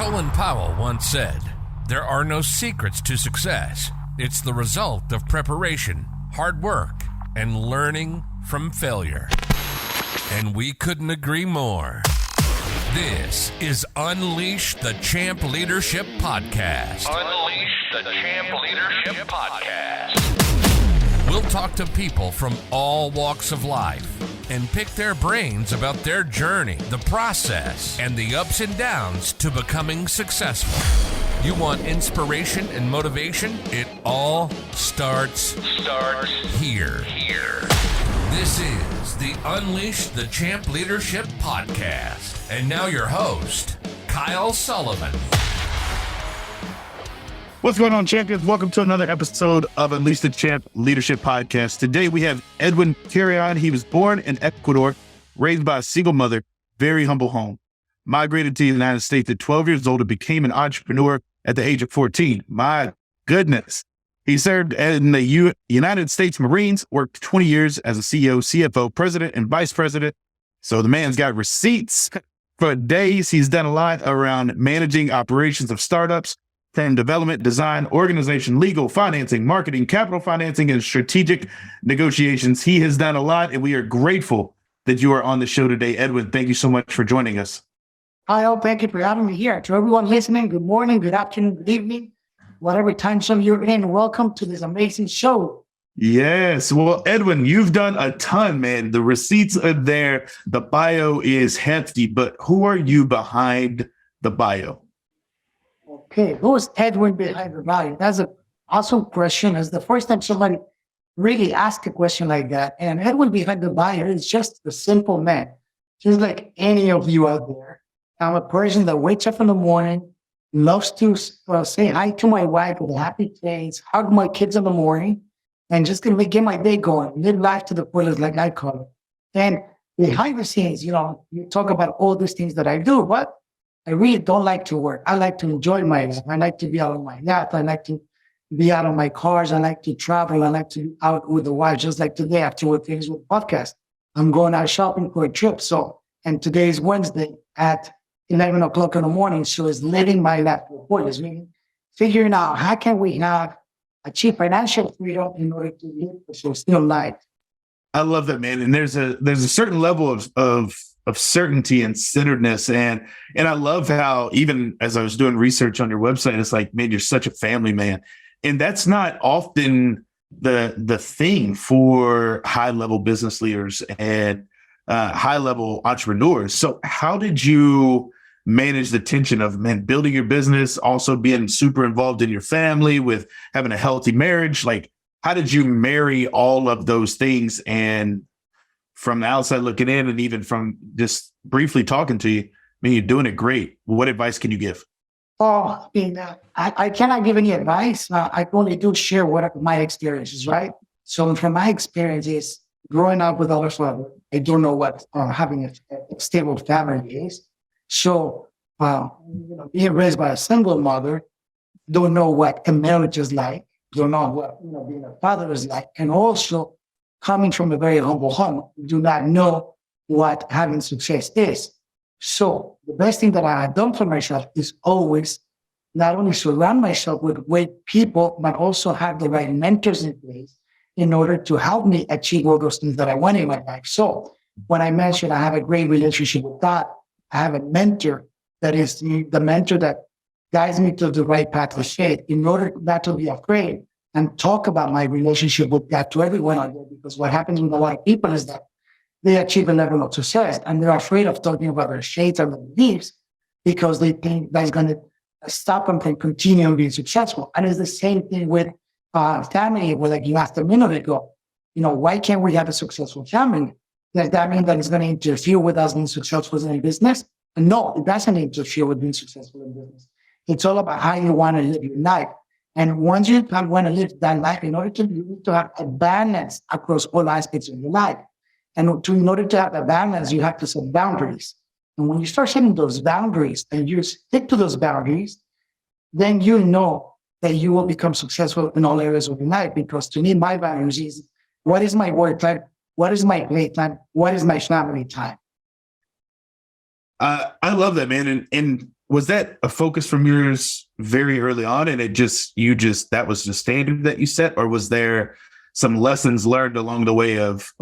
Colin Powell once said, "There are no secrets to success. It's the result of preparation, hard work, and learning from failure." And we couldn't agree more. This is Unleash the Champ Leadership Podcast. Unleash the Champ Leadership Podcast. We'll talk to people from all walks of life and pick their brains about their journey, the process, and the ups and downs to becoming successful. You want inspiration and motivation? It all starts here. This is the Unleash the Champ Leadership Podcast. And now your host, Kyle Sullivan. What's going on, champions? Welcome to another episode of Unleash the Champ Leadership Podcast. Today we have Edwin Carrion. He was born in Ecuador, raised by a single mother, very humble home. Migrated to the United States at 12 years old and became an entrepreneur at the age of 14. My goodness. He served in the United States Marines, worked 20 years as a CEO, CFO, president, and vice president. So the man's got receipts for days. He's done a lot around managing operations of startups, from development, design, organization, legal, financing, marketing, capital financing, and strategic negotiations. He has done a lot, and we are grateful that you are on the show today. Edwin, thank you so much for joining us. Kyle, thank you for having me here. To everyone listening, good morning, good afternoon, good evening, whatever time zone you're in, welcome to this amazing show. Yes. Well, Edwin, you've done a ton, man. The receipts are there. The bio is hefty, but who are you behind the bio? Okay, who's Edwin behind the bio? That's an awesome question. It's the first time somebody really asked a question like that. And Edwin behind the bio is just a simple man, just like any of you out there. I'm a person that wakes up in the morning, loves to say hi to my wife with a happy face, hug my kids in the morning, and just gonna get my day going, live life to the fullest, like I call it. And behind the scenes, you talk about all these things that I do, but I really don't like to work. I like to enjoy my life. I like to be out on my yacht. I like to be out on my cars. I like to travel. I like to be out with the wife, just like today after we finish with the podcast. I'm going out shopping for a trip. And today is Wednesday at 11 o'clock in the morning. So it's living my life for fullest, meaning figuring out how can we achieve financial freedom in order to live a fulfilled life. I love that, man. And there's a certain level of certainty and centeredness. And I love how, even as I was doing research on your website, it's like, man, you're such a family man. And that's not often the thing for high level business leaders and high level entrepreneurs. So how did you manage the tension of, man, building your business, also being super involved in your family, with having a healthy marriage? Like, how did you marry all of those things? And from the outside looking in, and even from just briefly talking to you, I mean, you're doing it great. What advice can you give? Oh, I cannot give any advice. I only do share what my experiences, right? So from my experiences, growing up with others, I don't know what having a stable family is. So, being raised by a single mother, don't know what a marriage is like, don't know what being a father is like, and also coming from a very humble home, do not know what having success is. So the best thing that I have done for myself is always not only surround myself with great people, but also have the right mentors in place in order to help me achieve all those things that I want in my life. So when I mentioned I have a great relationship with God, I have a mentor that is the mentor that guides me to the right path to faith in order not to be afraid and talk about my relationship with God to everyone out there. Because what happens with a lot of people is that they achieve a level of success and they're afraid of talking about their shades and their beliefs because they think that's going to stop them from continuing being successful. And it's the same thing with family, where like you asked a minute ago, why can't we have a successful family? Does that mean that it's going to interfere with us being successful in business? No, it doesn't interfere with being successful in business. It's all about how you want to live your life. And once you want to live that life, in order to have a balance across all aspects of your life. And in order to have a balance, you have to set boundaries. And when you start setting those boundaries and you stick to those boundaries, then you know that you will become successful in all areas of your life. Because to me, my values is, what is my work life? What is my play time? What is my family time? I love that, man. And Was that a focus from yours very early on, and that was the standard that you set, or was there some lessons learned along the way of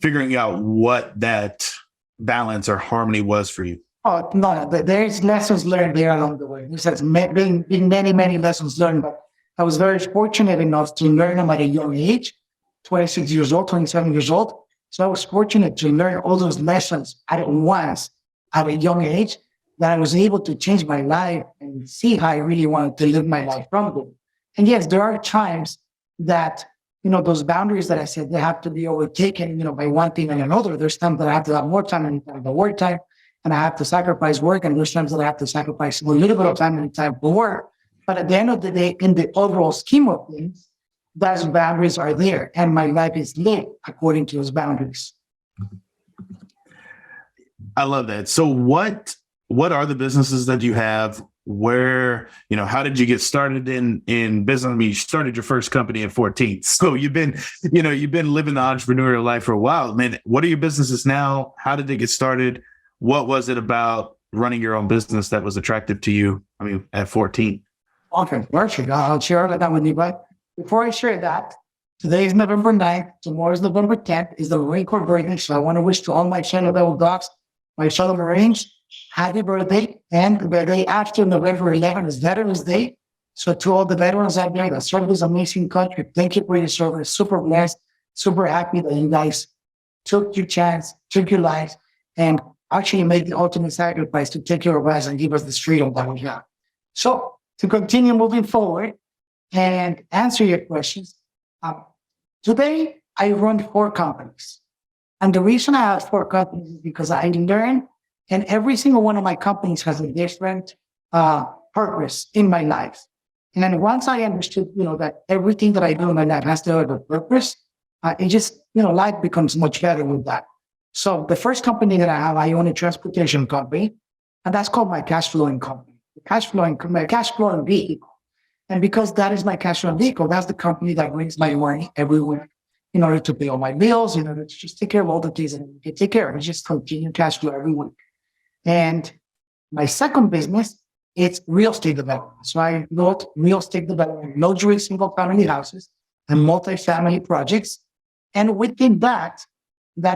figuring out what that balance or harmony was for you? Oh, no, there's lessons learned there along the way. There's been many, many lessons learned, but I was very fortunate enough to learn them at a young age, 26 years old, 27 years old. So I was fortunate to learn all those lessons at once at a young age, that I was able to change my life and see how I really wanted to live my life from them. And yes, there are times that, those boundaries that I said, they have to be overtaken, by one thing and another. There's times that I have to have more time and the work time, and I have to sacrifice work. And there's times that I have to sacrifice a little bit of time and time for work. But at the end of the day, in the overall scheme of things, those boundaries are there. And my life is lived according to those boundaries. I love that. So what are the businesses that you have? Where, how did you get started in business? I mean, you started your first company at 14. So you've been living the entrepreneurial life for a while. Man, what are your businesses now? How did they get started? What was it about running your own business that was attractive to you? I mean, at 14. Okay, perfect. I'll share that with you. But before I share that, today is November 9th. Tomorrow is November 10th. Is the Marine Corps birthday. So I want to wish to all my channel level docs, my fellow Marines, happy birthday. And the day after November 11th is Veterans Day. So to all the veterans out there that serve this amazing country, thank you for your service. Super blessed, super happy that you guys took your chance, took your lives, and actually made the ultimate sacrifice to take care of us and give us this freedom that we have. So to continue moving forward and answer your questions, today I run 4 companies. And the reason I have 4 companies is because I learned, and every single one of my companies has a different purpose in my life. And then once I understood, that everything that I do in my life has to have a purpose, it just, life becomes much better with that. So the first company that I own a transportation company, and that's called my cash flowing company, my cash flowing vehicle. And because that is my cash flowing vehicle, that's the company that brings my money every week in order to pay all my bills, in order to just take care of all the things that I take care of. It's just continue cash flow every week. And my second business, it's real estate development. So I built real estate development, luxury single family houses and multifamily projects. And within that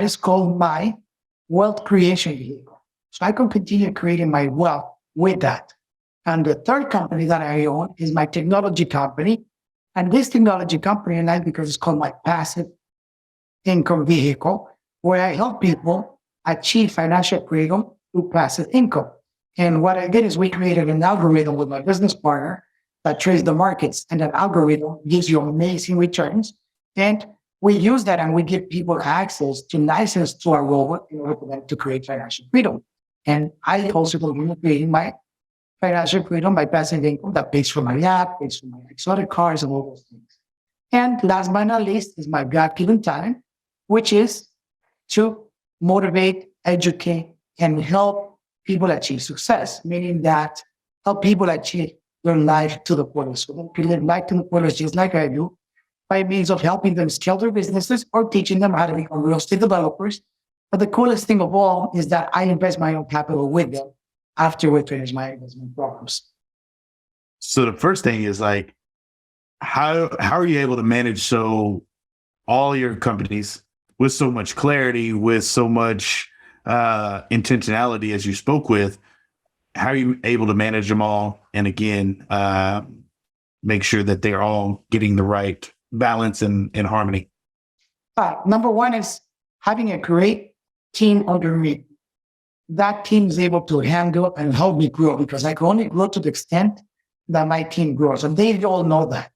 is called my wealth creation vehicle. So I can continue creating my wealth with that. And the third company that I own is my technology company. And this technology company, and that's because it's called my passive income vehicle, where I help people achieve financial freedom through passive income. And what I did is we created an algorithm with my business partner that trades the markets. And that algorithm gives you amazing returns. And we use that and we give people access to license to our robot in order for them to create financial freedom. And I also believe in creating my financial freedom by passive income that pays for my yacht, pays for my exotic cars and all those things. And last but not least is my God-given talent, which is to motivate, educate, and help people achieve success, meaning that help people achieve their life to the fullest. So they live life to the fullest just like I do, by means of helping them scale their businesses or teaching them how to become real estate developers. But the coolest thing of all is that I invest my own capital with them after we finish my investment programs. So the first thing is like, how are you able to manage all your companies with so much clarity, with so much intentionality as you spoke with? How are you able to manage them all? And again, make sure that they're all getting the right balance and harmony? Number one is having a great team under me. That team is able to handle and help me grow, because I can only grow to the extent that my team grows. And they all know that.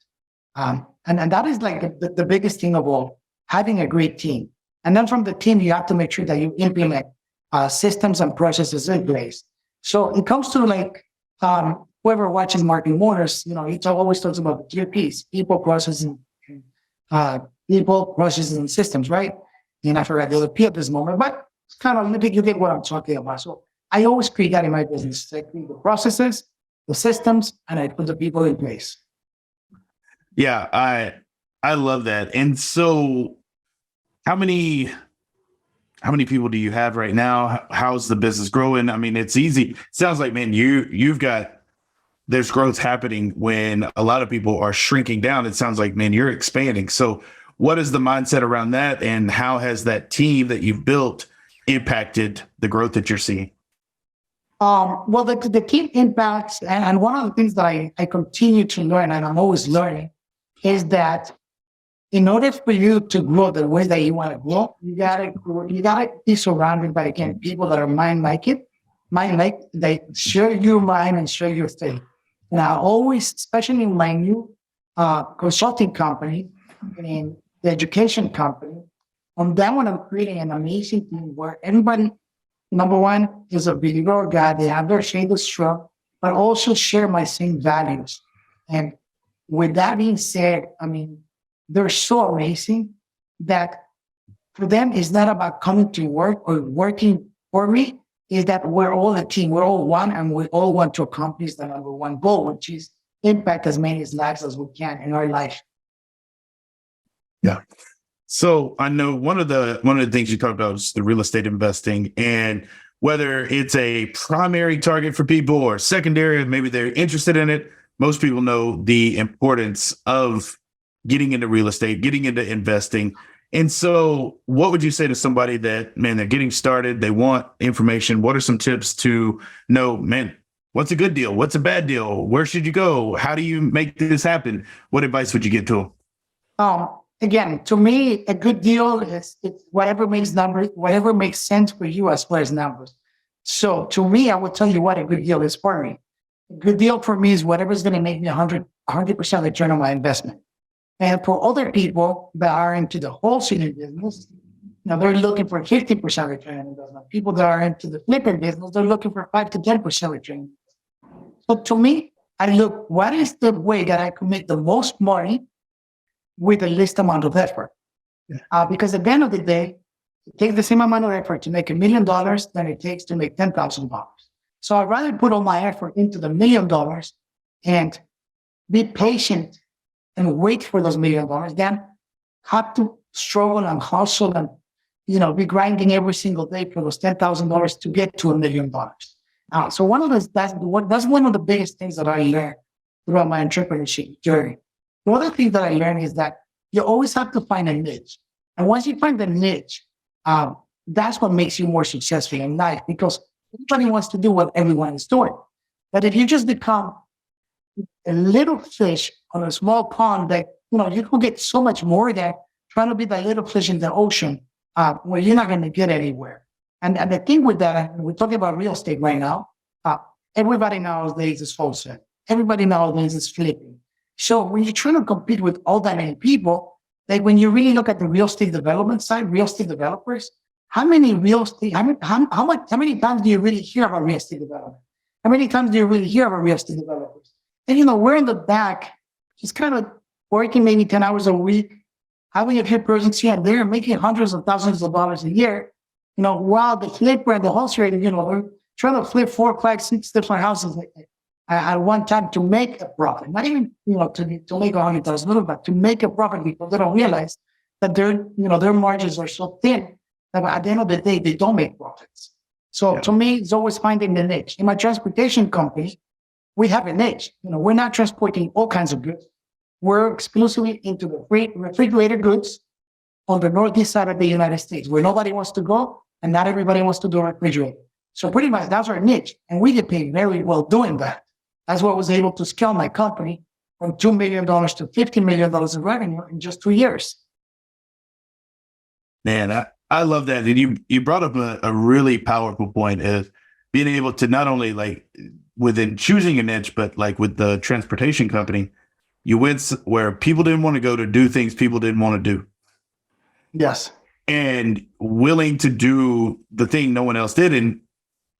And that is like the biggest thing of all, having a great team. And then from the team, you have to make sure that you implement systems and processes in place. So it comes to like, whoever watches Martin Motors, he always talks about the 3 Ps: people, processes, and systems, right? And I forgot the other P at this moment, but it's kind of, you get what I'm talking about. So I always create that in my business. I create the processes, the systems, and I put the people in place. Yeah, I love that. And so how many How many people do you have right now? How's the business growing? I mean, it's easy. Sounds like, man, you've got, there's growth happening when a lot of people are shrinking down. It sounds like, man, you're expanding. So what is the mindset around that? And how has that team that you've built impacted the growth that you're seeing? Well, the key impacts, and one of the things that I continue to learn, and I'm always learning, is that in order for you to grow the way that you want to grow, you gotta be surrounded by, again, people that are mind like they share your mind and share your faith. And I always, especially in my new consulting company, in the education company, on that one, I'm creating an amazing team where everybody, number one, is a believer of God. They have their shoulders strong, but also share my same values. And with that being said, I mean, they're so amazing that for them, it's not about coming to work or working for me. Is that we're all a team, we're all one, and we all want to accomplish the number one goal, which is impact as many lives as we can in our life. Yeah. So I know one of the things you talked about is the real estate investing, and whether it's a primary target for people or secondary, maybe they're interested in it. Most people know the importance of getting into real estate, getting into investing. And so what would you say to somebody that, man, they're getting started, they want information? What are some tips to know, man, what's a good deal? What's a bad deal? Where should you go? How do you make this happen? What advice would you give to them? Again, to me, a good deal is whatever makes sense for you as far as numbers. So to me, I would tell you what a good deal is for me. A good deal for me is whatever's going to make me 100% return on my investment. And for other people that are into the wholesaling business, they're looking for 50% return on investment. People that are into the flipping business, they're looking for 5 to 10% return. So to me, I look, what is the way that I can make the most money with the least amount of effort? Yeah. Because at the end of the day, it takes the same amount of effort to make $1 million than it takes to make $10,000. So I'd rather put all my effort into the $1 million and be patient and wait for those $1 million than have to struggle and hustle and, be grinding every single day for those $10,000 to get to $1 million. So that's one of the biggest things that I learned throughout my entrepreneurship journey. The other thing that I learned is that you always have to find a niche. And once you find the niche, that's what makes you more successful in life, because everybody wants to do what everyone is doing. But if you just become a little fish on a small pond, that, you can get so much more than trying to be the little fish in the ocean, where you're not going to get anywhere. And the thing with that, we're talking about real estate right now. Everybody nowadays is wholesale. Everybody nowadays is flipping. So when you're trying to compete with all that many people, like when you really look at the real estate development side, real estate developers, how many times do you really hear about real estate development? How many times do you really hear about real estate developers? And, we're in the back, just kind of working maybe 10 hours a week, having a few persons here and there, making hundreds of thousands of dollars a year, while the flipper and the wholesaler, they're trying to flip 4, 5, 6 different houses at one time to make a profit. Not even, to make $100,000, but to make a profit, because they don't realize that their margins are so thin that at the end of the day, they don't make profits. So to me, it's always finding the niche. In my transportation company, we have a niche. We're not transporting all kinds of goods. We're exclusively into the refrigerated goods on the northeast side of the United States, where nobody wants to go and not everybody wants to do refrigerated. So pretty much that's our niche. And we get paid very well doing that. That's what was able to scale my company from $2 million to $50 million in revenue in just 2 years. Man, I love that. And you brought up a really powerful point of being able to not only within choosing a niche, but with the transportation company, you went where people didn't want to go to do things people didn't want to do. Yes. And willing to do the thing no one else did. And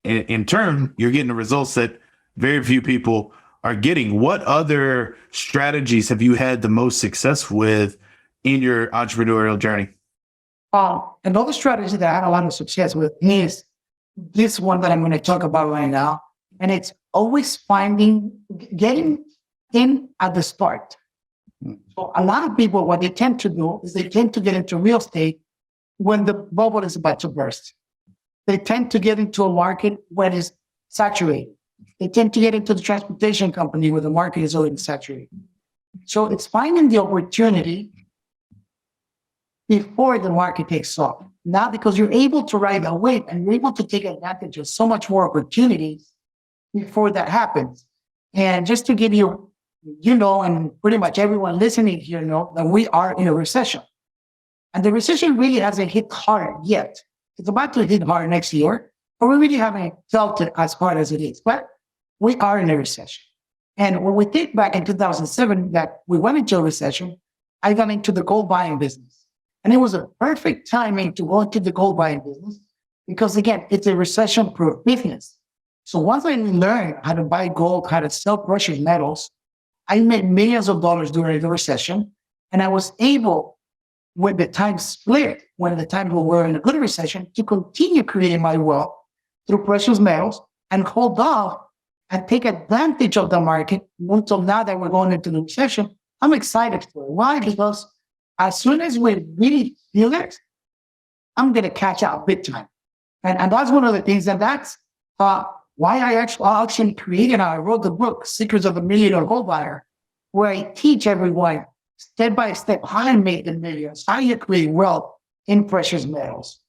in turn, you're getting the results that very few people are getting. What other strategies have you had the most success with in your entrepreneurial journey? Another strategy that I had a lot of success with is this one that I'm going to talk about right now. And it's always getting in at the start. So a lot of people, what they tend to do is they tend to get into real estate when the bubble is about to burst. They tend to get into a market when it's saturated. They tend to get into the transportation company where the market is already saturated. So it's finding the opportunity before the market takes off. Now, because you're able to ride a wave and you're able to take advantage of so much more opportunities before that happens. And just to give you, and pretty much everyone listening here know that we are in a recession. And the recession really hasn't hit hard yet. It's about to hit hard next year, but we really haven't felt it as hard as it is. But we are in a recession. And when we think back in 2007 that we went into a recession, I got into the gold buying business. And it was a perfect timing to go into the gold buying business because, again, it's a recession-proof business. So once I learned how to buy gold, how to sell precious metals, I made millions of dollars during the recession. And I was able, when the time split, when the time we were in a good recession, to continue creating my wealth through precious metals and hold off and take advantage of the market until now that we're going into the recession. I'm excited for it. Why? Because as soon as we really feel it, I'm going to catch out big time. And that's one of the things, and that's why I actually created and I wrote the book, Secrets of a Millionaire Gold Buyer, where I teach everyone step by step how to make the millions, how you create wealth in precious metals.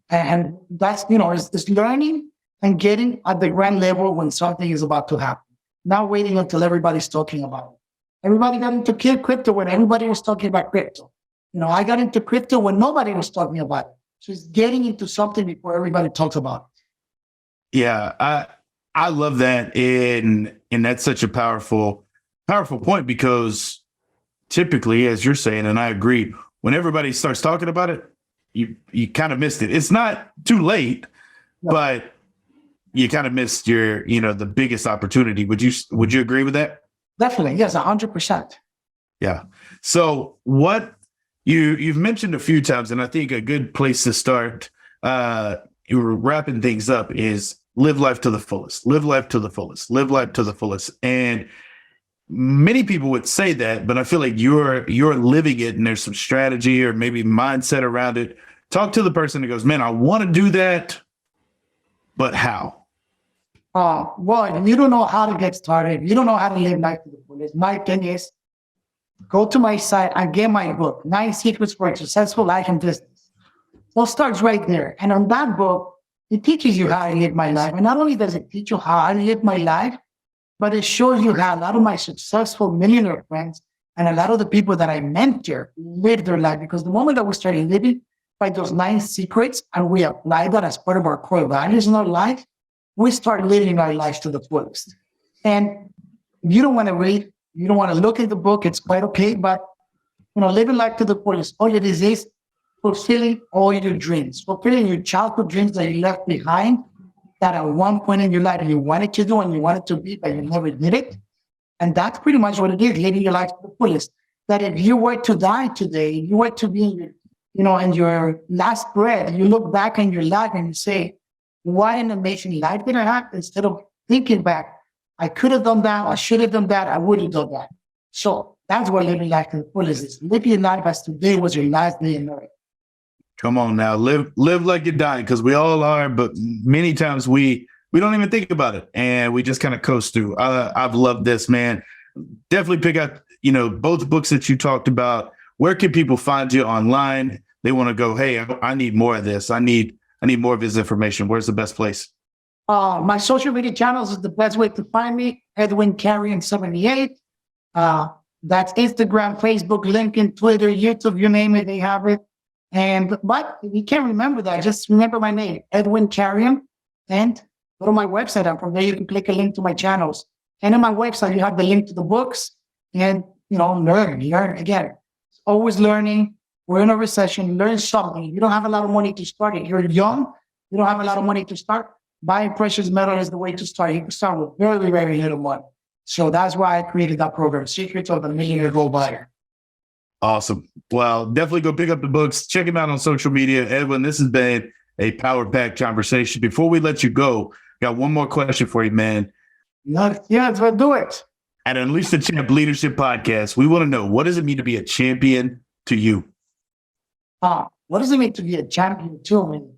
And that's, it's learning and getting at the grand level when something is about to happen. Not waiting until everybody's talking about it. Everybody got into crypto when everybody was talking about crypto. I got into crypto when nobody was talking about it. So it's getting into something before everybody talks about it. Yeah, I love that. And that's such a powerful point because typically, as you're saying, and I agree, when everybody starts talking about it, you kind of missed it. It's not too late, but you kind of missed your, the biggest opportunity. Would you agree with that? Definitely. Yes, 100%. Yeah. So what you've mentioned a few times, and I think a good place to start, you're wrapping things up is live life to the fullest, live life to the fullest, live life to the fullest. And many people would say that, but I feel like you're living it and there's some strategy or maybe mindset around it. Talk to the person that goes, man, I want to do that, but how? Well, you don't know how to get started. You don't know how to live life to the fullest. My thing is, go to my site and get my book, 9 Secrets for a Successful Life and Business. Well, it starts right there. And on that book, it teaches you how to live my life. And not only does it teach you how I live my life, but it shows you how a lot of my successful millionaire friends and a lot of the people that I mentor live their life. Because the moment that we started living by those 9 secrets and we apply that as part of our core values in our life, we start living our lives to the fullest. And you don't want to read, you don't want to look at the book, it's quite okay, but living life to the fullest, all it is fulfilling all your dreams, fulfilling your childhood dreams that you left behind, that at one point in your life you wanted to do and you wanted to be, but you never did it. And that's pretty much what it is, living your life to the fullest. That if you were to die today, you were to be in your last breath, you look back in your life and you say, what an amazing life did I have? Instead of thinking back, I could have done that, I should have done that, I would have done that. So that's what living life to the fullest is. Living your life as today was your last day in life. Come on now, live like you're dying, because we all are, but many times we don't even think about it and we just kind of coast through. I've loved this, man. Definitely pick out, both books that you talked about. Where can people find you online? They want to go, hey, I need more of this. I need more of this information. Where's the best place? My social media channels is the best way to find me. Edwin Carrion 78. That's Instagram, Facebook, LinkedIn, Twitter, YouTube, you name it, they have it. But if you can't remember that, just remember my name, Edwin Carrion, and go to my website. And from there, you can click a link to my channels. And on my website, you have the link to the books and, learn again. Always learning. We're in a recession. Learn something. You don't have a lot of money to start it. You're young. You don't have a lot of money to start. Buying precious metal is the way to start. You can start with very, very little money. So that's why I created that program, Secrets of a Millionaire Gold Buyer. Awesome. Well, definitely go pick up the books. Check him out on social media. Edwin, this has been a power-packed conversation. Before we let you go, got one more question for you, man. Let's do it. At Unleash the Champ Leadership Podcast, we want to know, what does it mean to be a champion to you? what does it mean to be a champion too? I mean,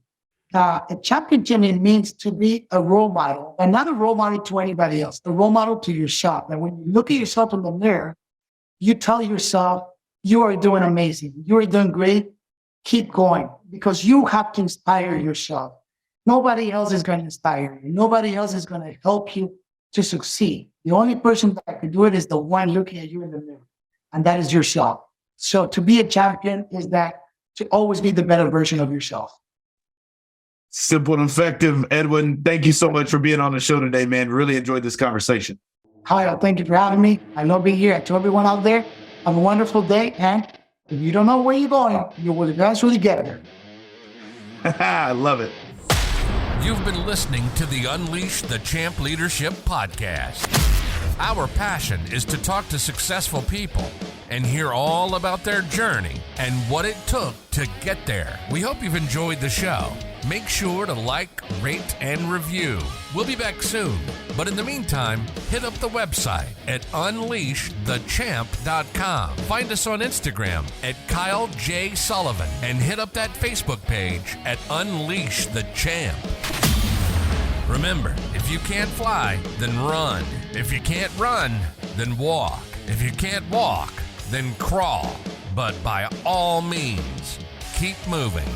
a champion to me means to be a role model, and not a role model to anybody else, a role model to yourself. And when you look at yourself in the mirror, you tell yourself, you are doing amazing. You are doing great. Keep going, because you have to inspire yourself. Nobody else is going to inspire you. Nobody else is going to help you to succeed. The only person that can do it is the one looking at you in the mirror, and that is yourself. So to be a champion is that to always be the better version of yourself. Simple and effective. Edwin, thank you so much for being on the show today, man. Really enjoyed this conversation. Kyle, thank you for having me. I love being here. To everyone out there, have a wonderful day. And if you don't know where you're going, you will eventually get there. I love it. You've been listening to the Unleash the Champ Leadership Podcast. Our passion is to talk to successful people and hear all about their journey and what it took to get there. We hope you've enjoyed the show. Make sure to like, rate, and review. We'll be back soon. But in the meantime, hit up the website at unleashthechamp.com. Find us on Instagram at Kyle J. Sullivan and hit up that Facebook page at Unleash the Champ. Remember, if you can't fly, then run. If you can't run, then walk. If you can't walk, then crawl. But by all means, keep moving.